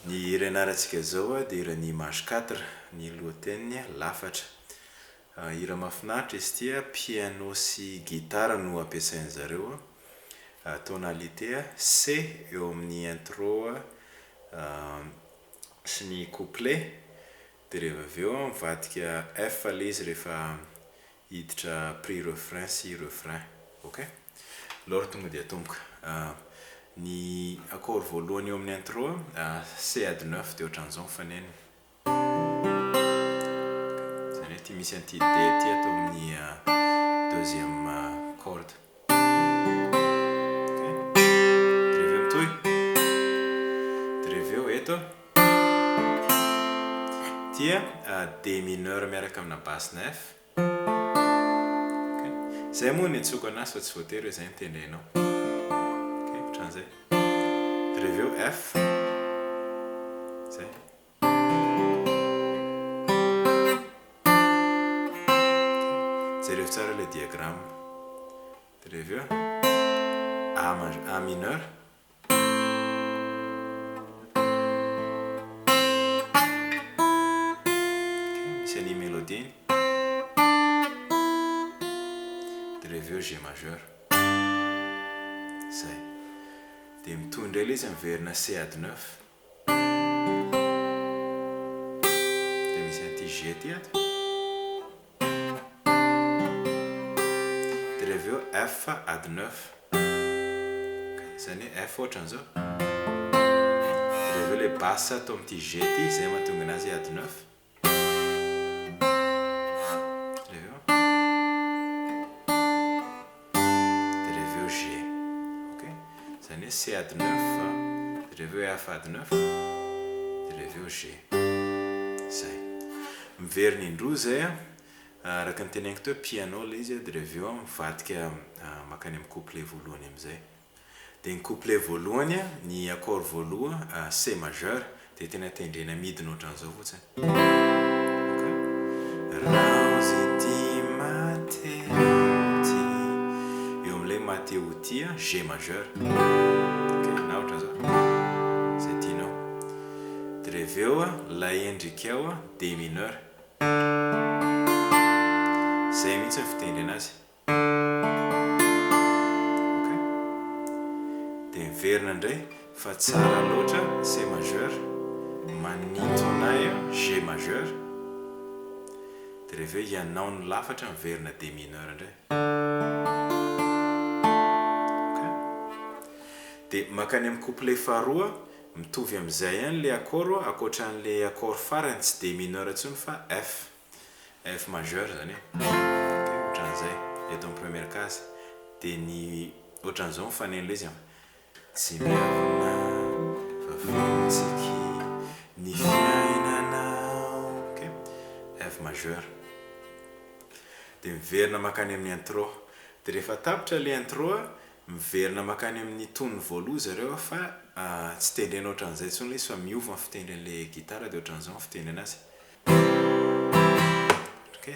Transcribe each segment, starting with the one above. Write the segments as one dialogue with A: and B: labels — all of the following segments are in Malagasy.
A: Ny hira anaratsika zao dia hiran'ny majeur 4 ny lohateniny lafatra. Hira mahafinaritra izy ity, piano sy gitara no ampiasain'zareo. Tonalité C eo amin'ny intro sy ny couplet, dia rehefa aveo mivadika F ilay izy rehefa hiditra pré-refrain sy refrain. Ok, lora tonga dia atomboka. Ny accord voalohany eo amin'ny intro C9 dia ohatran'izao mifanena. Zany hoe ity misy an'ity D ity atao amin'ny deuxième corde. Eto tia D mineur miaraka amina basse 9. Zay moa ny antsoko anazy fa tsy voatery hoe zay ny tendrenao. Ohatran'izay. Dia reveo F zay. Jereo tsara ilay diagramme. Dia reveo A mineur. Misy ny mélodie. Dia reveo G majeur. Zay. Dia mitondra ilay izy miverina C9. Dia misy an'ity G ity ato. Dia reveo F Ad9. Zany hoe F ohatran'izao. Dia reveo ilay basse atao amin'ity G ity, izay mahatonga anazy Ad9. C Ad9, reveo F Ad9, reveo G. Zay. Miverina indroa zay araka ny teneniko teo piano ilay izy, dia reveo mivadika makany amin'ny couplet voalohany amin'izay. Dia ny couplet voalohany, ny accord voalohany C majeur, dia tena tendrena midina ohatran'izao fotsiny. Eo amin'ilay Matteo ity G majeur. Na ohatran'izao. Zay tianao. Dia reveo La endrika D mineur. Zay mihitsy ny fitendrena azy. Ok. Dia miverina indray fa tsara loatra C majeur, manintona G majeur. Dia reveo ianao ny lafatra miverina D mineur indray. Dia makany amin'ny couplet faharoa mitovy amin'izay ihany ilay accord, ankoatran'ilay accord farany tsy D mineur intsony fa F majeur zany. Ohatran'izay eto amin'ny première case. Dia ny ohatran'izao mifanena ilay izy. Tsy miavona fa fontsiky ny fiainanao. F majeur. Dia miverina makany amin'ny intro. Dia rehefa tapitra ilay intro, miverina makany amin'ny tony voaloha zareo fa tsy tendrena ohatran'izay intsony ilay izy fa miova ny fitendren'ilay gitara, dia ohatran'izao ny fitendrena azy.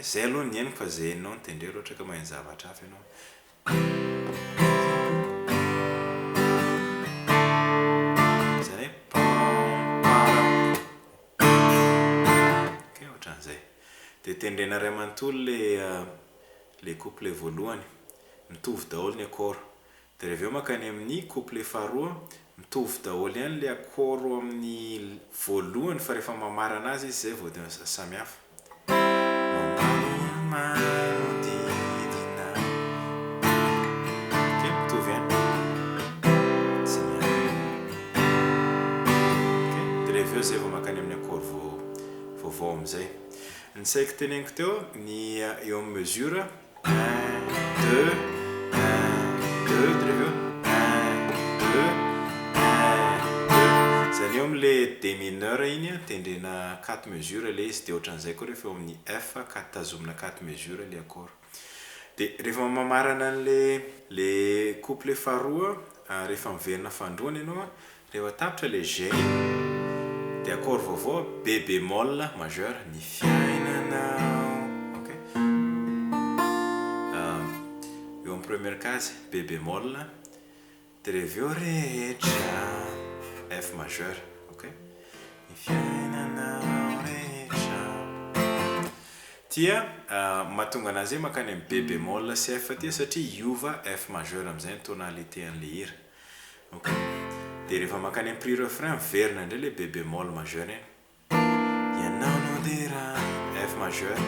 A: Zay aloha ny henoko fa zay hainao ny tendrena ohatra ka maheno zavatra hafa ianao. Zany hoe ohatran'izay. Dia tendrena ray manontolo ilay couplet voalohany, mitovy daholo ny accord. Dia reveo makany amin'ny couplet faharoa, mitovy daholo ihany ilay accord amin'ny voalohany fa rehefa mamarana azy izy zay vao tena samihafa. Mitovy ihany. Dia reveo zay vao makany amin'ny accord vaovao amin'izay. Ny saiko teneniko teo ny eo amin'ny mesure 1, 2, 1, 2, dia reveo 1, 2, 1, 2. Zany eo amin'ilay D mineur iny tendrena 4 mesure ilay izy, dia ohatran'izay koa rehefa eo amin'ny F tazomina 4 mesure ilay accord. Dia rehefa mamarana an'ilay couplet faharoa, rehefa miverina fandroana ianao, rehefa tapitra ilay G, dia accord vaovao B bémol majeur, ny fiainanao. Eo amin'ny première case B bémol, dia reveo rehetra F majeur. Ok. fiainanao rehetra. Tia mahatonga anazy makany amin'ny B bémol sy F tia satria iova F majeur amin'izay ny tonalité an'le hira. Ok, dia rehefa makany amin'ny prix-refrain miverina indray le B bémol majeur iny. Ianao no dia F majeur.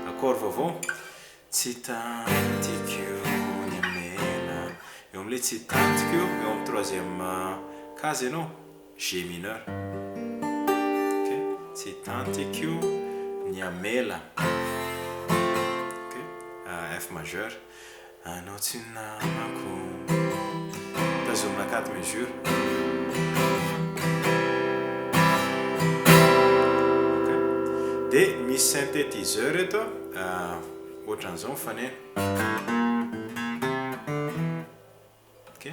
A: Accord vaovao tsy tantiko ny mela. Eo amin'ilay tsy tantiko eo amin'ny troisième case ianao G mineur. Ok, tsy tantiko ny amela. Ok, F majeur. Anao tsy namako. Tazomina 4 mesures. Ok, dia misy synthétiseur eto ohatran'izao mifanena. Ok,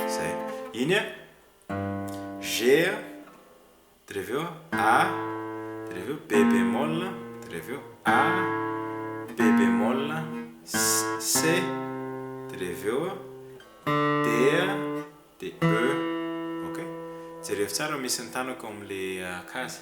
A: zay iny G, dia aveo A, dia aveo B bémol, dia aveo A, B bémol, C, dia aveo D, dia E. Ok, jereo tsara misy ny tanako amin'le case.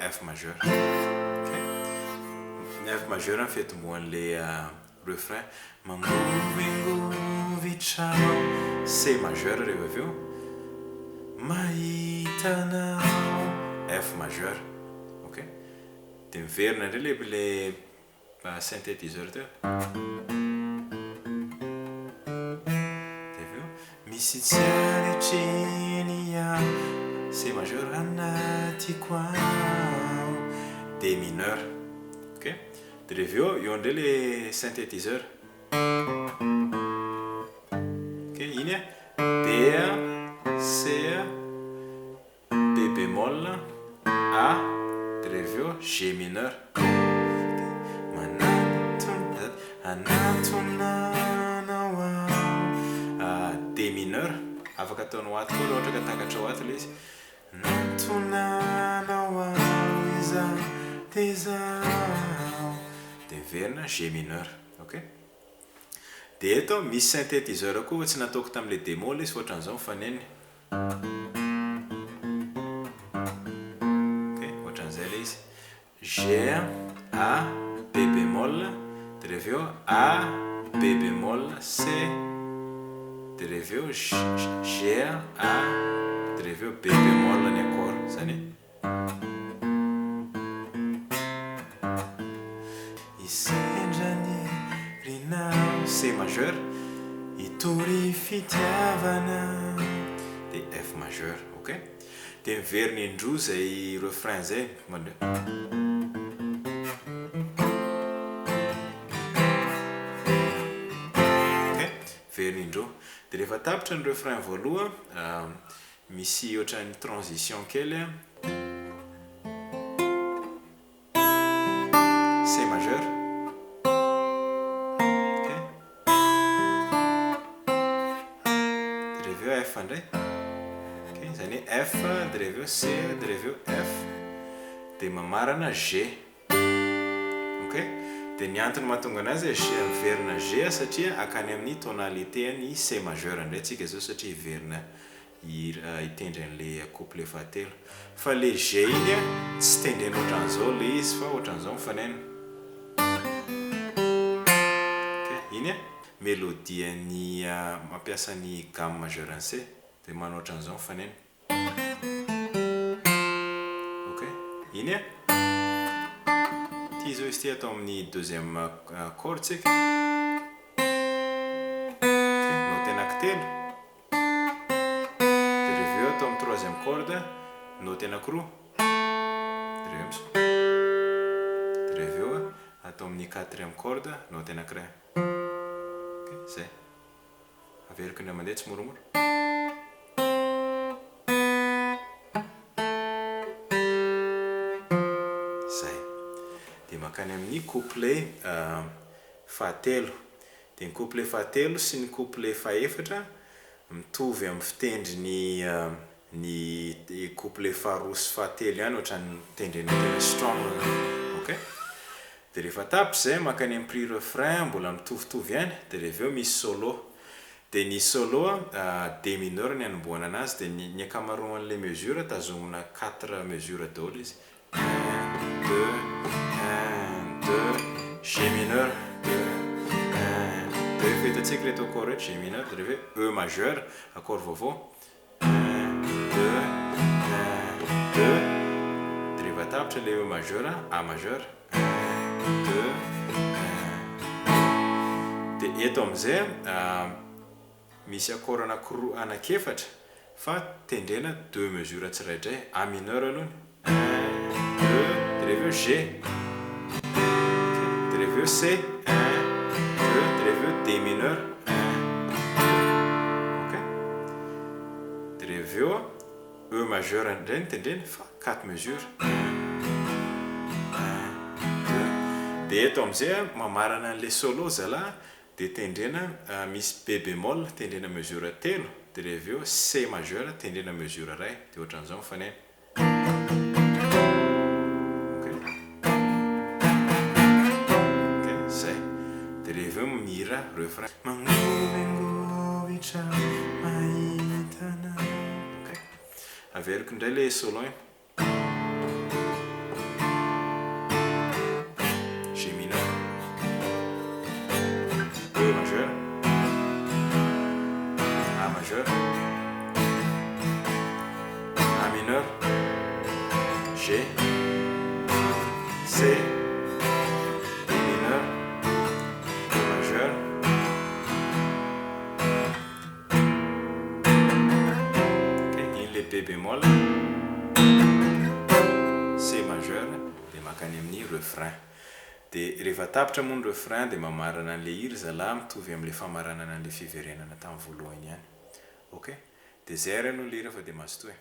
A: F majeur. Okay. F majeur en fait moi les refrain C majeur reveo mahitana F majeur. Ok, dia miverina indray le synthétiseur teo. Dia misy tsy aritriny C majeur anatiko ao. D mineur. Ok, dia reveo eo indray le synthétiseur. Ok, iny B, C, B bémol, A, dia reveo G mineur. Anatonanao ao. D mineur afaka ataonao ato koa raha ohatra ka takatra ao ato ilay izy. Natonanao ao izaho dia izaho. Dia verina G mineur. Ok, dia eto misy synthétiseur koa tsy nataoko tamin'ilay démo izy fa ohatran'izao mifaneny. Ok, ohatran'izay ilay izy G, A, B bémol, dia reveo A, B bémol, C, dia reveo G, A, dia reveo B bémol ny accord zany. Isendrany rinao C majeur itory fitiavana dia F majeur. Ok, dia miverina indroa zay refrain zay verina indroa. Dia rehefa tapitra ny refrain voaloha misy ohatran'ny transition kely C majeur. Ok, dia reveo F indray. Ok, zany F, dia reveo C, dia reveo F, dia mamarana G. Ok, dia ny antony mahatonga anazy miverina G satria akany amin'ny tonalité ny C majeur indray tsika zao satria hiverina hitendry an'le couplet fahatelo. Fa le G iny tsy tendrena ohatran'izao le izy fa ohatran'izao mifanena. Ok, iny mélodie ny mampiasa ny gamme majeur ny C dia manao ohatran'izao mifanena. Ok, iny tia zao izy ity atao amin'ny deuxième corde tsika. Ok, note anankitelo. Dia reveo atao amin'ny troisième corde note anankiroa. Dia reveo atao amin'ny quatrième corde note anankiray. Ok, zay averiko indray mandeha tsy moramora. Zay dia makany amin'ny couplet fahatelo. Dia ny couplet fahatelo sy ny couplet fahaefatra mitovy amin'ny fitendry ny ny couplet faharoa sy fahatelo ihany ohatrany tendrena tena strong. Ok, de rehefa tapitra zay makany amin'ny prix refrain mbola mitovitovy ihany, de reveo misy solo. De ny solo D mineur ny anombohana anazy, de ny akamaroan'le mesure tazomina 4 mesure daholo izy. 1 2 1 2 G mineur 2 1 2 fetatsika reto accord reto G mineur, de reveo E majeur accord vaovao 1 2 1 2, de rehefa tapitra le E majeur A majeur 1 2 1. De eto amizay misy accord anakefatra fa tendrena 2 mesure tsirairay. A mineur alohany 1 2, de reveo G, de reveo C 1 2, de reveo D mineur 1 2. Ok, de reveo E majeur ndray tendrena fa 4 mesure 1 2. De eto amizay mamarana an'le solo zala, de tendrena misy B bémol tendrena mesure telo, de reveo C majeur tendrena mesure ray, de ohatran'izao mifanena. Ok, zay. De reveo mira refrain. Ok, averiko indray le solo igny. G mineur, E majeur, A majeur, A mineur, G, C, D mineur, E majeur, ok, le B bémol, C majeur, de makany amin'ny refrain. De rehefa tapitra moa ny refrain de mamarana an'le hira zala mitovy am'le famaranana an'le fiverenana tamin'ny voalohany ihany. Ok, de zay ary no lira fa de mazotoy.